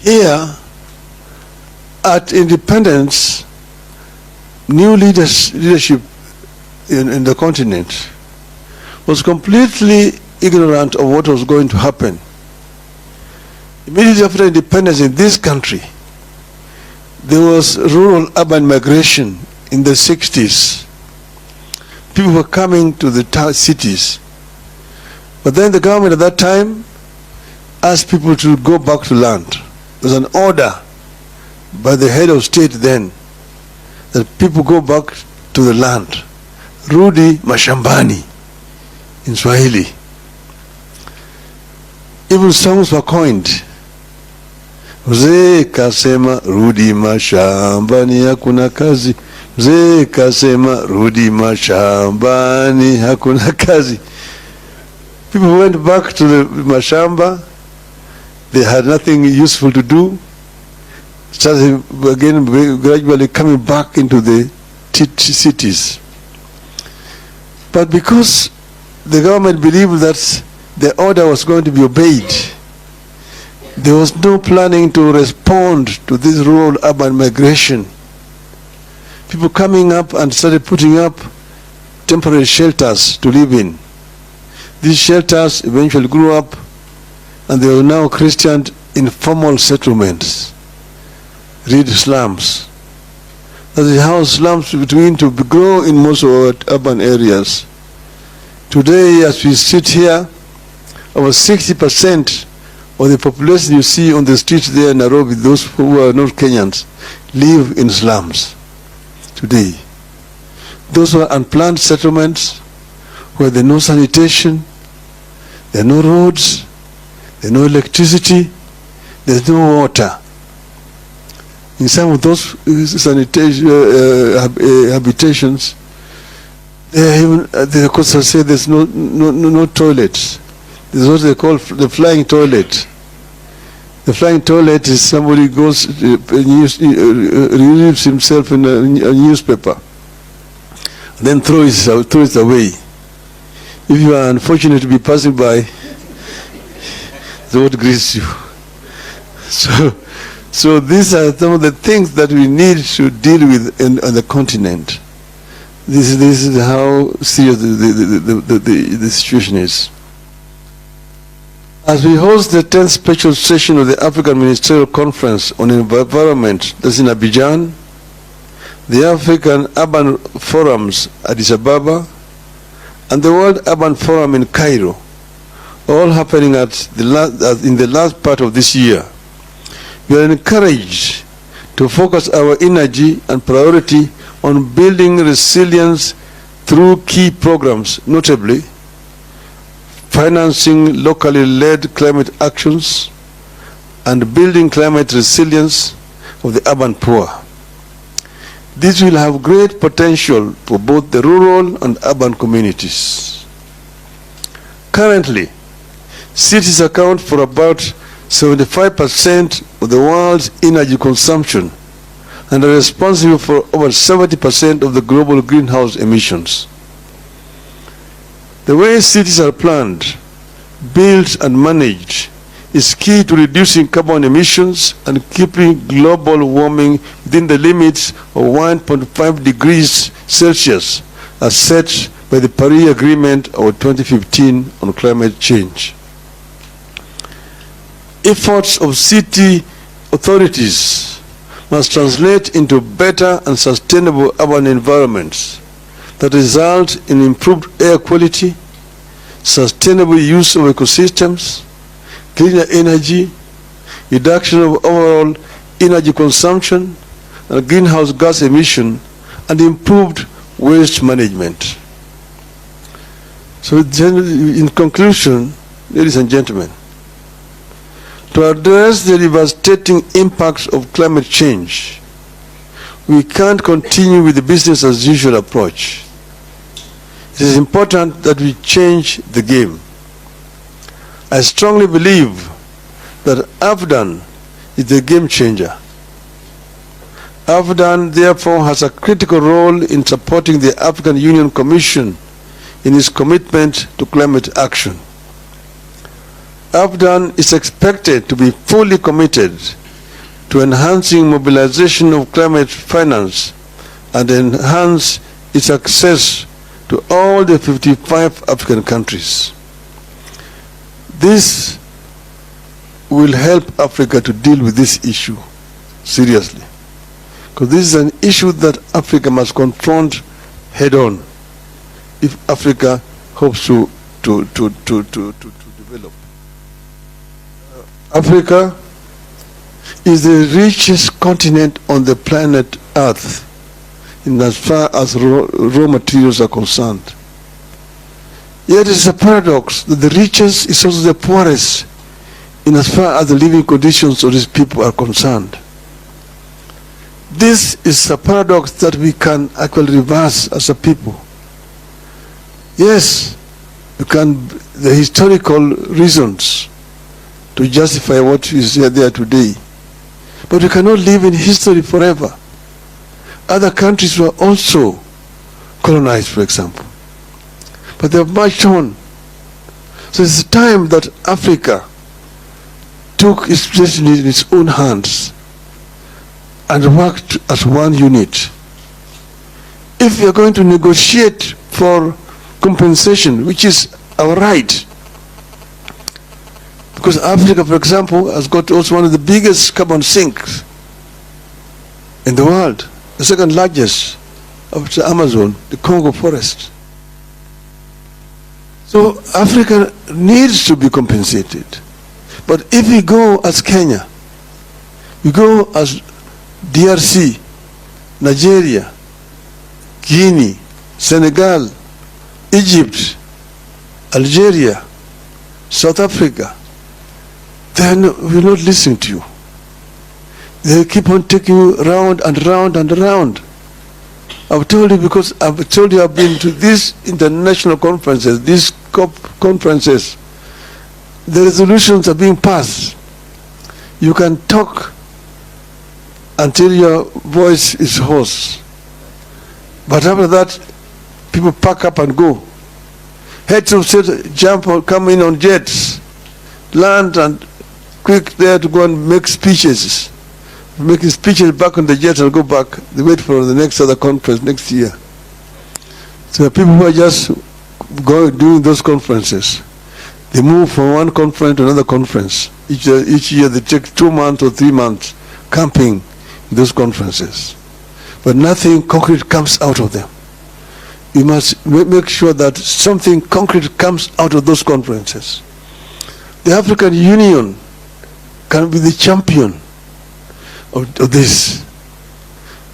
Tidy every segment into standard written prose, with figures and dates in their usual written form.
Here, at independence, new leadership in the continent was completely ignorant of what was going to happen. Immediately after independence in this country, there was rural-urban migration in the 60s. People were coming to the cities. But then the government at that time asked people to go back to land. There was an order by the head of state then that people go back to the land. Rudi mashambani in Swahili. Even songs were coined. Mzee kasema rudi mashambani hakuna kazi. Mzee kasema rudi mashambani hakuna kazi. People went back to the mashamba. They had nothing useful to do. Started again gradually coming back into the cities. But because the government believed that the order was going to be obeyed, there was no planning to respond to this rural-urban migration. People coming up and started putting up temporary shelters to live in. These shelters eventually grew up and they are now christened informal settlements. Read slums. That is how slums begin to grow in most of our urban areas. Today, as we sit here, over 60% of the population you see on the streets there in Nairobi, those who are not Kenyans, live in slums today. Those who are unplanned settlements, where there are no sanitation, there are no roads, there is no electricity, there is no water. In some of those habitations, they could say there's no toilets. There's what they call the flying toilet. The flying toilet is somebody goes, relieves himself in a newspaper, then throws it away. If you are unfortunate to be passing by, the word greets you. So these are some of the things that we need to deal with on the continent. This is how serious the situation is. As we host the 10th special session of the African Ministerial Conference on Environment, that's in Abidjan, the African Urban Forums Addis Ababa, and the World Urban Forum in Cairo, all happening in the last part of this year, we are encouraged to focus our energy and priority on building resilience through key programs, notably financing locally led climate actions and building climate resilience of the urban poor. This will have great potential for both the rural and urban communities. Currently, cities account for about 75% of the world's energy consumption and are responsible for over 70% of the global greenhouse emissions. The way cities are planned, built and managed is key to reducing carbon emissions and keeping global warming within the limits of 1.5 degrees Celsius as set by the Paris Agreement of 2015 on climate change. Efforts of city authorities must translate into better and sustainable urban environments that result in improved air quality, sustainable use of ecosystems, cleaner energy, reduction of overall energy consumption and greenhouse gas emission, and improved waste management. So in conclusion, ladies and gentlemen, to address the devastating impacts of climate change, we can't continue with the business as usual approach. It is important that we change the game. I strongly believe that AFDAN is the game changer. AFDAN therefore has a critical role in supporting the African Union Commission in its commitment to climate action. AFDAN is expected to be fully committed to enhancing mobilization of climate finance and enhance its access to all the 55 African countries. This will help Africa to deal with this issue seriously, because this is an issue that Africa must confront head on if Africa hopes to develop. Africa is the richest continent on the planet Earth in as far as raw materials are concerned. Yet it's a paradox that the richest is also the poorest in as far as the living conditions of these people are concerned. This is a paradox that we can actually reverse as a people. Yes, you can, the historical reasons to justify what is there today. But we cannot live in history forever. Other countries were also colonized, for example. But they have marched on. So it's time that Africa took its destiny in its own hands and worked as one unit. If we are going to negotiate for compensation, which is our right, because Africa, for example, has got also one of the biggest carbon sinks in the world, the second largest after Amazon, the Congo forest. So Africa needs to be compensated. But if we go as Kenya, we go as DRC, Nigeria, Guinea, Senegal, Egypt, Algeria, South Africa, then we're not listening to you. They keep on taking you round and round and round. I've told you because I've told you I've been to these international conferences, these COP conferences. The resolutions are being passed. You can talk until your voice is hoarse. But after that, people pack up and go. Heads of state jump or come in on jets, land and quick there to go and make speeches. Making speeches back on the jet and go back. They wait for the next other conference next year. So the people who are just doing those conferences, they move from one conference to another conference. Each year they take 2 months or 3 months camping in those conferences. But nothing concrete comes out of them. We must make sure that something concrete comes out of those conferences. The African Union can be the champion of this.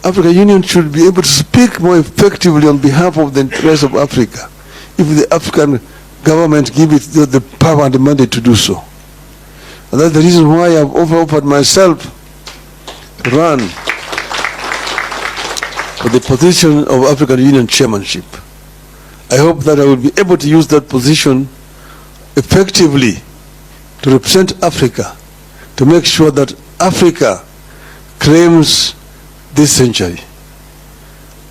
African Union should be able to speak more effectively on behalf of the interests of Africa if the African government give it the power and the mandate to do so. And that's the reason why I've offered myself to run for the position of African Union chairmanship. I hope that I will be able to use that position effectively to represent Africa, to make sure that Africa claims this century.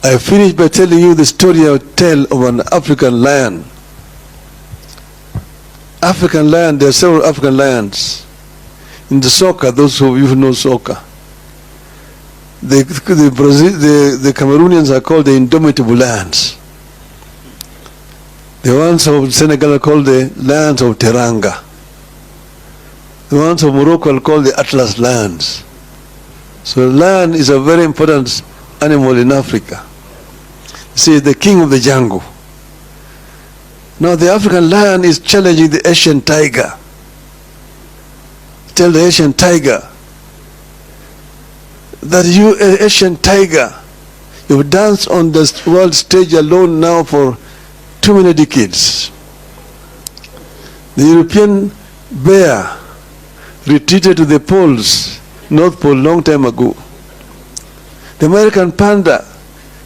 I finished by telling you the story I would tell of an African lion. African lion, there are several African lions. In the soccer, those of you who know soccer, the Cameroonians are called the indomitable lions. The ones of Senegal are called the lions of Teranga. The ones of Morocco are called the Atlas lions. So the lion is a very important animal in Africa. See, the king of the jungle. Now the African lion is challenging the Asian tiger. Tell the Asian tiger that you, Asian tiger, you've danced on the world stage alone now for too many decades. The European bear retreated to the poles, North Pole, long time ago. The American panda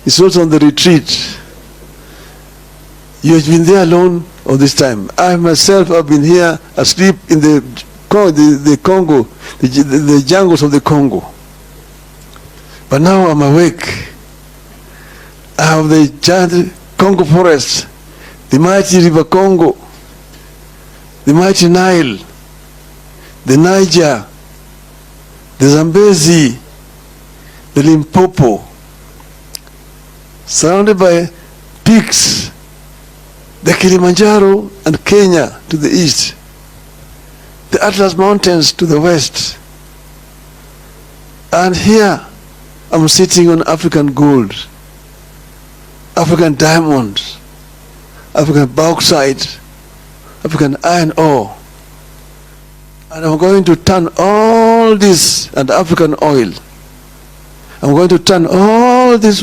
is also on the retreat. You have been there alone all this time. I myself have been here asleep in the Congo, the jungles of the Congo. But now I'm awake. I have the giant Congo forest, the mighty river Congo, the mighty Nile, the Niger, the Zambezi, the Limpopo, surrounded by peaks, the Kilimanjaro and Kenya to the east, the Atlas Mountains to the west. And here I'm sitting on African gold, African diamonds, African bauxite, African iron ore. And I'm going to turn all this, and African oil, I'm going to turn all this